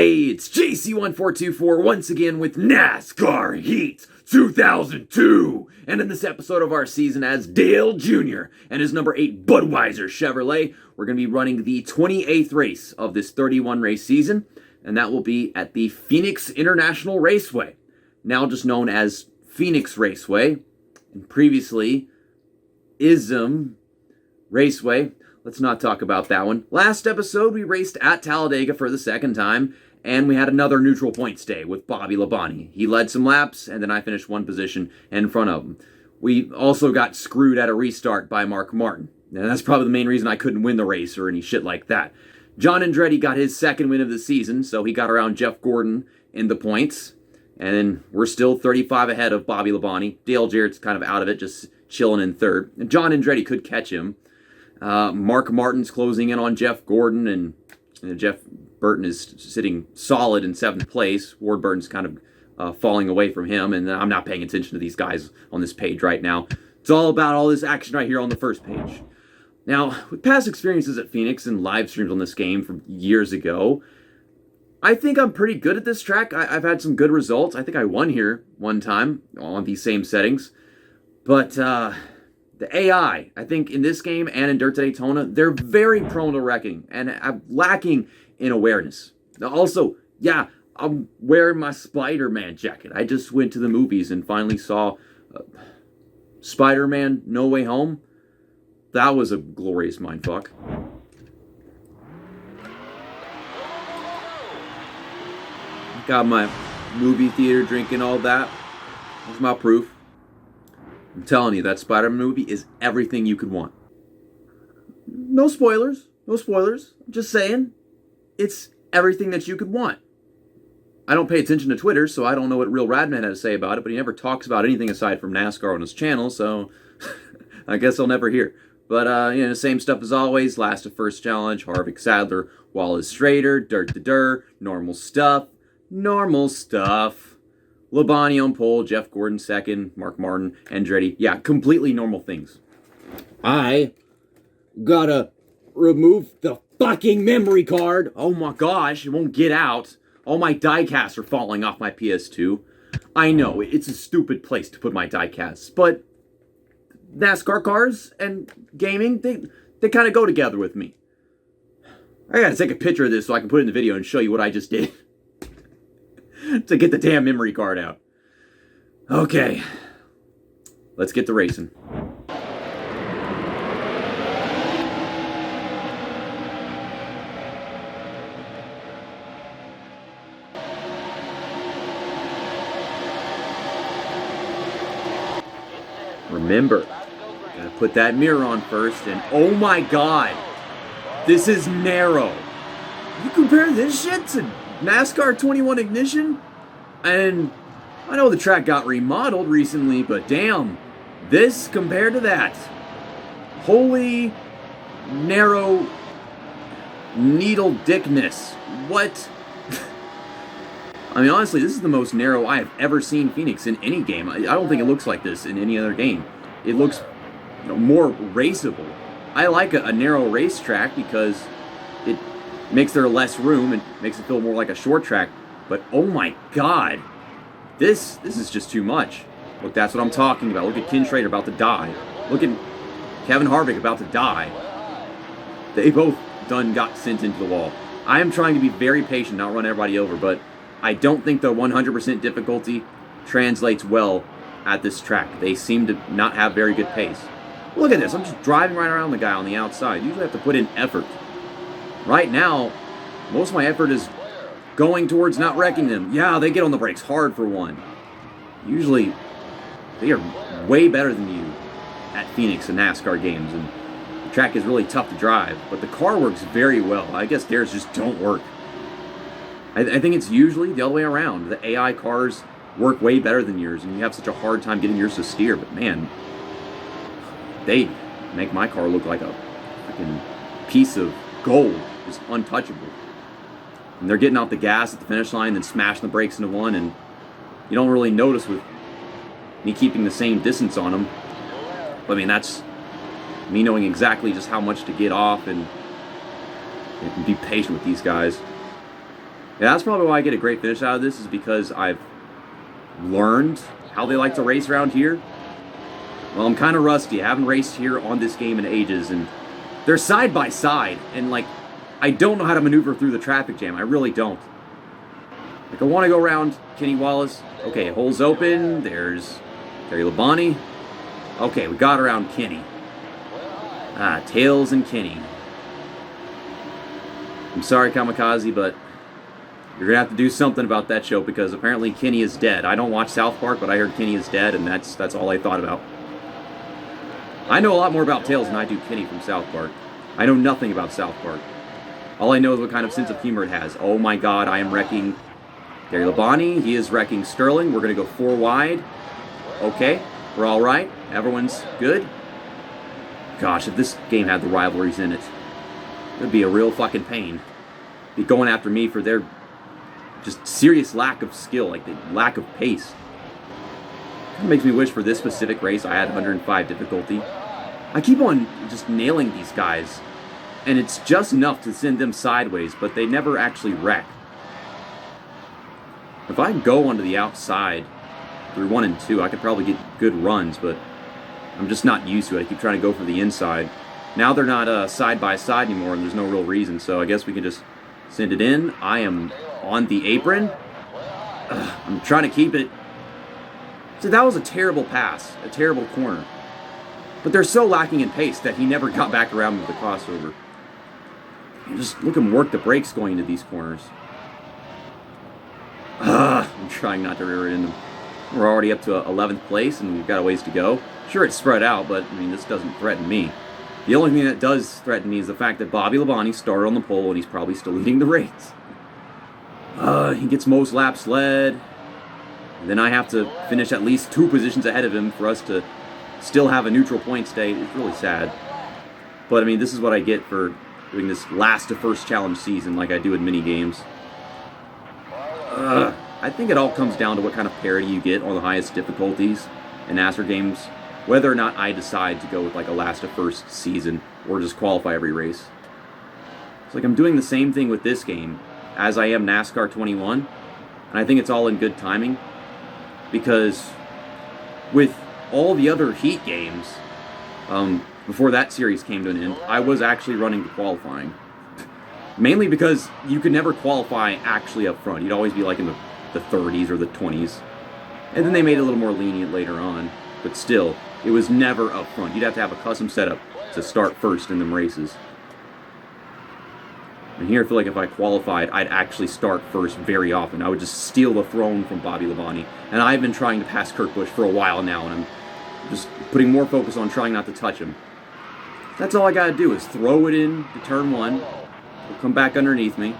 Hey, it's JC1424 once again with NASCAR Heat 2002. And in this episode of our season as Dale Jr. and his number 8 Budweiser Chevrolet, we're going to be running the 28th race of this 31 race season. And that will be at the Phoenix International Raceway, now just known as Phoenix Raceway, and previously ISM Raceway. Let's not talk about that one. Last episode, we raced at Talladega for the second time, and we had another neutral points day with Bobby Labonte. He led some laps, and then I finished one position in front of him. We also got screwed at a restart by Mark Martin, and that's probably the main reason I couldn't win the race or any shit like that. John Andretti got his second win of the season, so he got around Jeff Gordon in the points, and then we're still 35 ahead of Bobby Labonte. Dale Jarrett's kind of out of it, just chilling in third. And John Andretti could catch him. Mark Martin's closing in on Jeff Gordon, and Jeff Burton is sitting solid in 7th place. Ward Burton's kind of falling away from him, and I'm not paying attention to these guys on this page right now. It's all about all this action right here on the first page. Now, with past experiences at Phoenix and live streams on this game from years ago, I think I'm pretty good at this track. I've had some good results. I think I won here one time on these same settings. But the AI, I think in this game and in Dirt to Daytona, they're very prone to wrecking and lacking in awareness. Now also, yeah, I'm wearing my Spider-Man jacket. I just went to the movies and finally saw Spider-Man No Way Home. That was a glorious mindfuck. Got my movie theater drinking, all that. That's my proof. I'm telling you, that Spider-Man movie is everything you could want. No spoilers. No spoilers. I'm just saying, it's everything that you could want. I don't pay attention to Twitter, so I don't know what Real Radman had to say about it, but he never talks about anything aside from NASCAR on his channel, so I guess I'll never hear. But, same stuff as always. Last to first challenge, Harvick Sadler, Wallace Strader, Dirt to Dirt, normal stuff. Normal stuff. Labonte on pole, Jeff Gordon second, Mark Martin, Andretti. Yeah, completely normal things. I gotta remove the fucking memory card. Oh my gosh, it won't get out. All my die-casts are falling off my PS2. I know, it's a stupid place to put my die-casts, but NASCAR cars and gaming, they kind of go together with me. I gotta take a picture of this so I can put it in the video and show you what I just did. To get the damn memory card out. Okay. Let's get to racing. Remember, gotta put that mirror on first, and oh my god, this is narrow. You compare this shit to NASCAR 21 Ignition? And I know the track got remodeled recently, but damn, this compared to that. Holy narrow needle dickness. What? I mean, honestly, this is the most narrow I have ever seen Phoenix in any game. I don't think it looks like this in any other game. It looks more raceable. I like a narrow racetrack because it makes there less room and makes it feel more like a short track. But oh my god, this is just too much. Look, that's what I'm talking about. Look at Ken Schrader about to die. Look at Kevin Harvick about to die. They both got sent into the wall. I am trying to be very patient, not run everybody over, but I don't think the 100% difficulty translates well at this track. They seem to not have very good pace. Look at this. I'm just driving right around the guy on the outside. You usually have to put in effort. Right now, most of my effort is going towards not wrecking them. Yeah, they get on the brakes hard for one. Usually, they are way better than you at Phoenix and NASCAR games, and the track is really tough to drive, but the car works very well. I guess theirs just don't work. I think it's usually the other way around. The AI cars work way better than yours, and you have such a hard time getting yours to steer, but man, they make my car look like a freaking piece of gold. Just untouchable. And they're getting off the gas at the finish line, then smashing the brakes into one, and you don't really notice with me keeping the same distance on them. But I mean, that's me knowing exactly just how much to get off and be patient with these guys. Yeah, that's probably why I get a great finish out of this, is because I've learned how they like to race around here. Well, I'm kind of rusty. I haven't raced here on this game in ages, and they're side by side, and like, I don't know how to maneuver through the traffic jam. I really don't. Like, I want to go around Kenny Wallace. Okay, hole's open. There's Bobby Labonte. Okay, we got around Kenny. Tails and Kenny. I'm sorry, Kamikaze, but you're going to have to do something about that show, because apparently Kenny is dead. I don't watch South Park, but I heard Kenny is dead, and that's all I thought about. I know a lot more about Tails than I do Kenny from South Park. I know nothing about South Park. All I know is what kind of sense of humor it has. Oh my god, I am wrecking Bobby Labonte. He is wrecking Sterling. We're going to go 4 wide. Okay, we're all right. Everyone's good. Gosh, if this game had the rivalries in it, it'd be a real fucking pain. Be going after me for their just serious lack of skill, like the lack of pace. It makes me wish for this specific race I had 105 difficulty. I keep on just nailing these guys, and it's just enough to send them sideways, but they never actually wreck. If I go onto the outside through 1 and 2, I could probably get good runs, but I'm just not used to it. I keep trying to go for the inside. Now they're not side by side anymore, and there's no real reason, so I guess we can just send it in. I am on the apron. I'm trying to keep it. So that was a terrible pass, a terrible corner. But they're so lacking in pace that he never got back around with the crossover. Just look at him work the brakes going into these corners. I'm trying not to rear it into them. We're already up to 11th place, and we've got a ways to go. Sure, it's spread out, but I mean, this doesn't threaten me. The only thing that does threaten me is the fact that Bobby Labonte started on the pole, and he's probably still leading the race. He gets most laps led, and then I have to finish at least 2 positions ahead of him for us to still have a neutral point state. It's really sad. But I mean, this is what I get for doing this last to first challenge season like I do in mini games. I think it all comes down to what kind of parity you get on the highest difficulties in NASCAR games, whether or not I decide to go with like a last to first season or just qualify every race. It's like I'm doing the same thing with this game as I am NASCAR 21, and I think it's all in good timing, because with all the other heat games, before that series came to an end, I was actually running the qualifying. Mainly because you could never qualify actually up front. You'd always be like in the 30s or the 20s. And then they made it a little more lenient later on. But still, it was never up front. You'd have to have a custom setup to start first in them races. And here I feel like if I qualified, I'd actually start first very often. I would just steal the throne from Bobby Labonte. And I've been trying to pass Kurt Busch for a while now, and I'm just putting more focus on trying not to touch him. That's all I gotta do is throw it in to turn 1. He'll come back underneath me.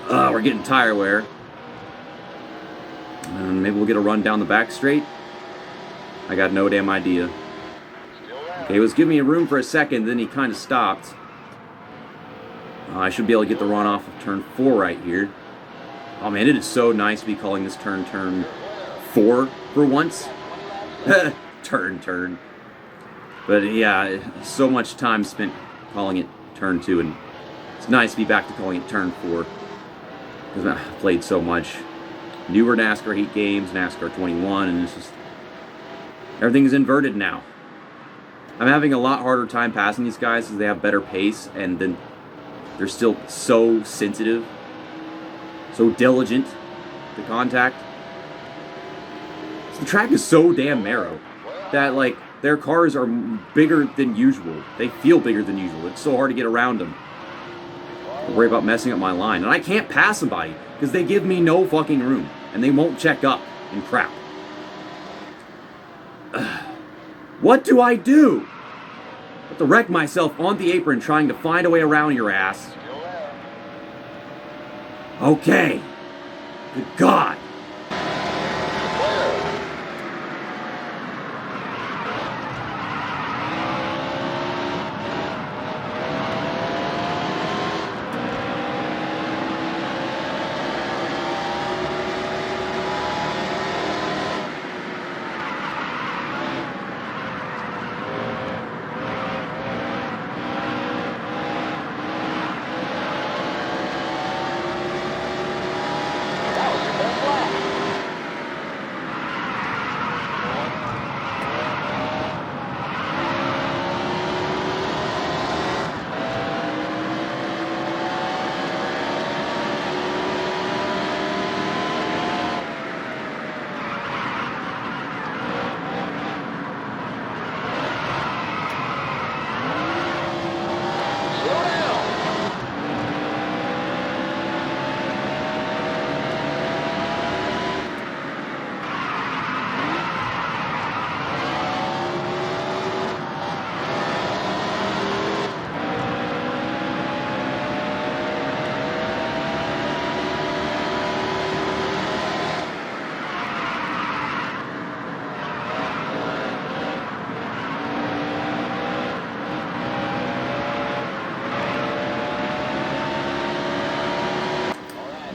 We're getting tire wear. And maybe we'll get a run down the back straight. I got no damn idea. Okay, he was giving me room for a second, then he kind of stopped. I should be able to get the run off of turn 4 right here. Oh man, it is so nice to be calling this turn 4 for once. turn. But yeah, so much time spent calling it turn 2, and it's nice to be back to calling it turn 4. Because I've played so much. Newer NASCAR heat games, NASCAR 21, and it's just, everything is inverted now. I'm having a lot harder time passing these guys because they have better pace, and then they're still so sensitive, so diligent to contact. So the track is so damn narrow that, like, their cars are bigger than usual. They feel bigger than usual. It's so hard to get around them. I worry about messing up my line. And I can't pass somebody because they give me no fucking room. And they won't check up and crap. What do I do? I have to wreck myself on the apron trying to find a way around your ass. Okay. Good God.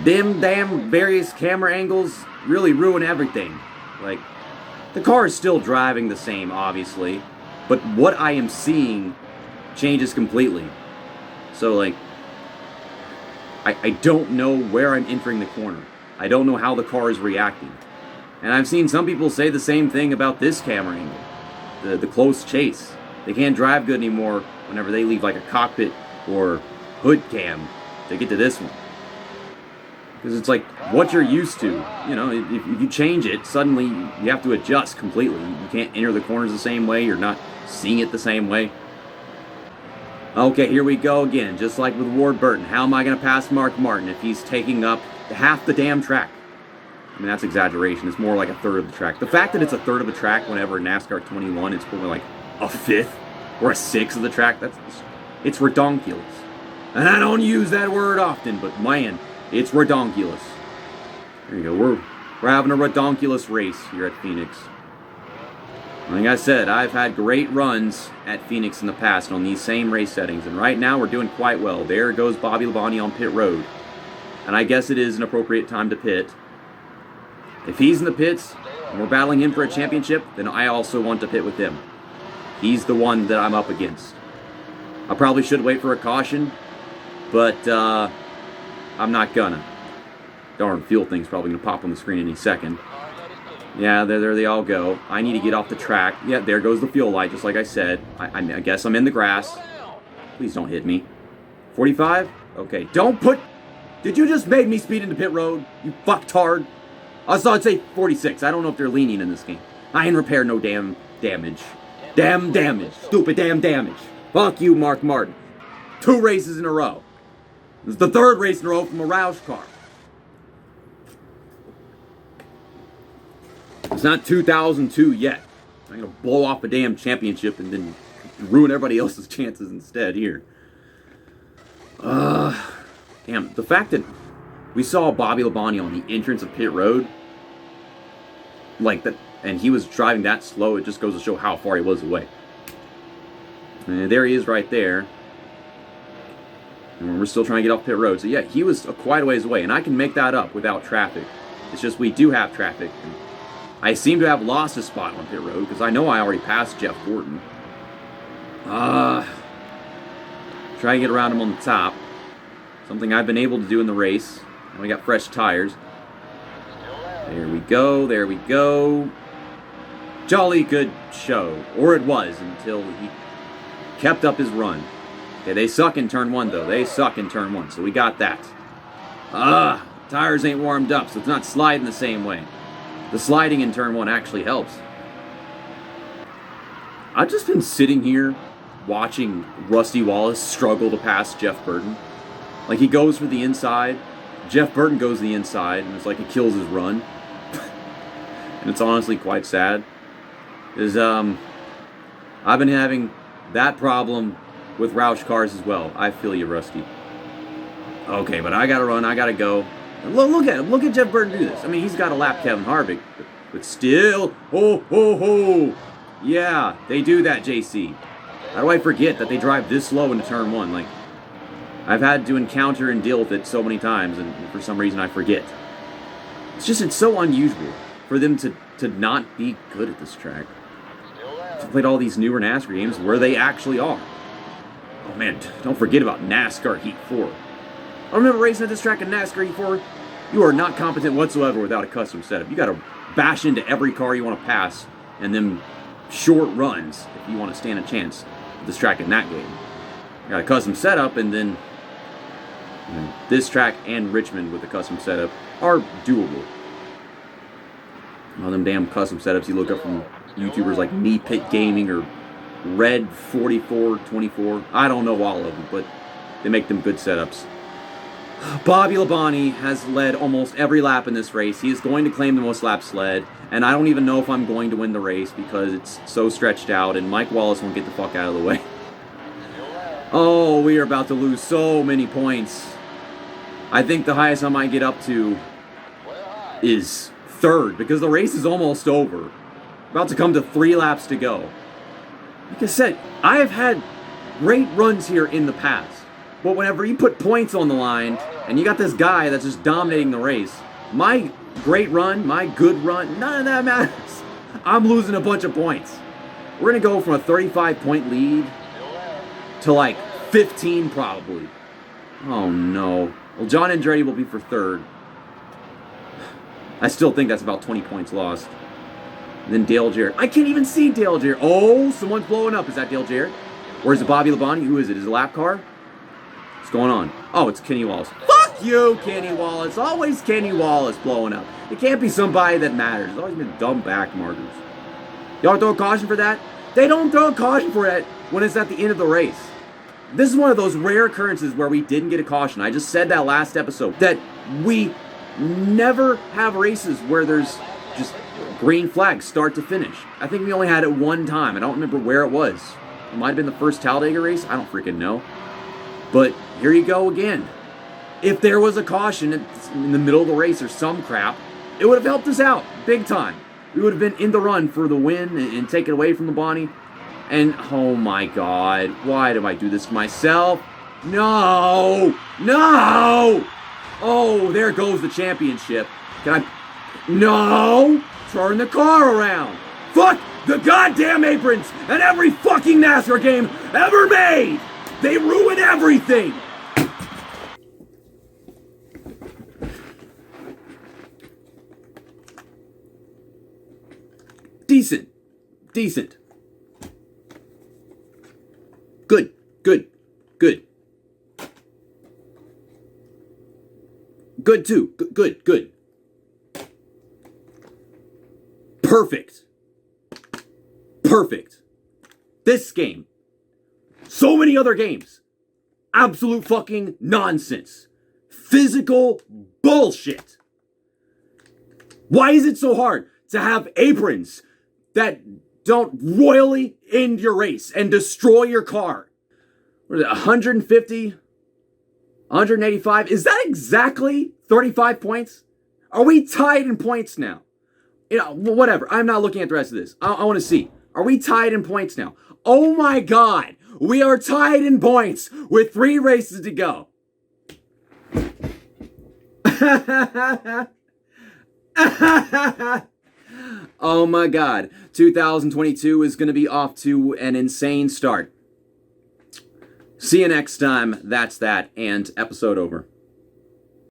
them damn various camera angles really ruin everything. Like, the car is still driving the same, obviously, but what I am seeing changes completely. So, like, I don't know where I'm entering the corner. I don't know how the car is reacting. And I've seen some people say the same thing about this camera angle, the close chase. They can't drive good anymore whenever they leave like a cockpit or hood cam to get to this one. Because it's like what you're used to. You know, if you change it, suddenly you have to adjust completely. You can't enter the corners the same way. You're not seeing it the same way. Okay, here we go again. Just like with Ward Burton. How am I going to pass Mark Martin if he's taking up half the damn track? I mean, that's exaggeration. It's more like a third of the track. The fact that it's a third of the track whenever NASCAR 21, it's probably like a fifth or a sixth of the track. It's ridonculous. And I don't use that word often, but man, it's ridonculous. There you go. We're having a ridonculous race here at Phoenix. Like I said, I've had great runs at Phoenix in the past on these same race settings, and right now we're doing quite well. There goes Bobby Labonte on pit road. And I guess it is an appropriate time to pit. If he's in the pits and we're battling him for a championship, then I also want to pit with him. He's the one that I'm up against. I probably should wait for a caution, but I'm not gonna. Darn, fuel thing's probably gonna pop on the screen any second. Yeah, there they all go. I need to get off the track. Yeah, there goes the fuel light, just like I said. I guess I'm in the grass. Please don't hit me. 45? Okay, don't put... Did you just make me speed into pit road? You fucktard. I thought I'd say 46. I don't know if they're lenient in this game. I ain't repaired no damn damage. Damn damage. Stupid damn damage. Fuck you, Mark Martin. 2 races in a row. This is the 3rd race in a row from a Roush car. It's not 2002 yet. I'm going to blow off a damn championship and then ruin everybody else's chances instead here. Damn, the fact that we saw Bobby Labonte on the entrance of pit road, like that, and he was driving that slow, it just goes to show how far he was away. And there he is right there. And we're still trying to get off pit road. So yeah, he was quite a ways away, and I can make that up without traffic. It's just we do have traffic. And I seem to have lost a spot on pit road, because I know I already passed Jeff Gordon. Try to get around him on the top. Something I've been able to do in the race. And we got fresh tires. There we go, there we go. Jolly good show. Or it was, until he kept up his run. Okay, they suck in turn 1, though. They suck in turn 1, so we got that. Tires ain't warmed up, so it's not sliding the same way. The sliding in turn 1 actually helps. I've just been sitting here watching Rusty Wallace struggle to pass Jeff Burton. Like, he goes for the inside, Jeff Burton goes to the inside, and it's like it kills his run. And it's honestly quite sad. Is I've been having that problem with Roush cars as well. I feel you, Rusty. Okay, but I gotta run, I gotta go. Look at him. Look at Jeff Burton do this. I mean, he's got to lap Kevin Harvick, but still, ho. Yeah, they do that, JC. How do I forget that they drive this slow into turn 1? Like, I've had to encounter and deal with it so many times, and for some reason I forget. It's so unusual for them to not be good at this track. I've played all these newer NASCAR games where they actually are. Oh man, don't forget about NASCAR Heat 4. I remember racing at this track in NASCAR Heat 4. You are not competent whatsoever without a custom setup. You got to bash into every car you want to pass, and then short runs if you want to stand a chance at this track in that game. You got a custom setup, and then this track and Richmond with a custom setup are doable. All them damn custom setups you look up from YouTubers like Knee Pit Gaming or Red 4424. I don't know all of them, but they make them good setups. Bobby Labonte has led almost every lap in this race. He is going to claim the most laps led, and I don't even know if I'm going to win the race because it's so stretched out, and Mike Wallace won't get the fuck out of the way. Oh, we are about to lose so many points. I think the highest I might get up to is 3rd, because the race is almost over. About to come to 3 laps to go. Like I said, I have had great runs here in the past. But whenever you put points on the line, And you got this guy that's just dominating the race. My great run, my good run, none of that matters. I'm losing a bunch of points. We're going to go from a 35-point lead to like 15 probably. Oh no. Well, John Andretti will be for third. I still think that's about 20 points lost. And then Dale Jarrett. I can't even see Dale Jarrett. Oh, someone's blowing up. Is that Dale Jarrett? Or is it Bobby Labonte? Who is it? Is it a lap car? What's going on? Oh, it's Kenny Wallace. Fuck you, Kenny Wallace. Always Kenny Wallace blowing up. It can't be somebody that matters. It's always been dumb back markers. Y'all throw a caution for that? They don't throw a caution for that when it's at the end of the race. This is one of those rare occurrences where we didn't get a caution. I just said that last episode. That we never have races where there's just green flags start to finish. I think we only had it one time. I don't remember where it was. It might have been the first Talladega race. I don't freaking know. But here you go again. If there was a caution in the middle of the race or some crap, it would have helped us out big time. We would have been in the run for the win and take it away from the Bonnie. And oh my God, why do I do this to myself? No! No! Oh, there goes the championship. Can I? No! Turn the car around. Fuck the goddamn aprons and every fucking NASCAR game ever made! They ruin everything! Decent. Decent. Good. Good. Good. Good too. Good. Good. Perfect. Perfect. This game. So many other games. Absolute fucking nonsense. Physical bullshit. Why is it so hard to have aprons that don't royally end your race and destroy your car? What is it, 150? 185? Is that exactly 35 points? Are we tied in points now? You know, whatever. I'm not looking at the rest of this. I want to see. Are we tied in points now? Oh my God. We are tied in points with 3 races to go. Oh my God. 2022 is going to be off to an insane start. See you next time. That's that. And episode over.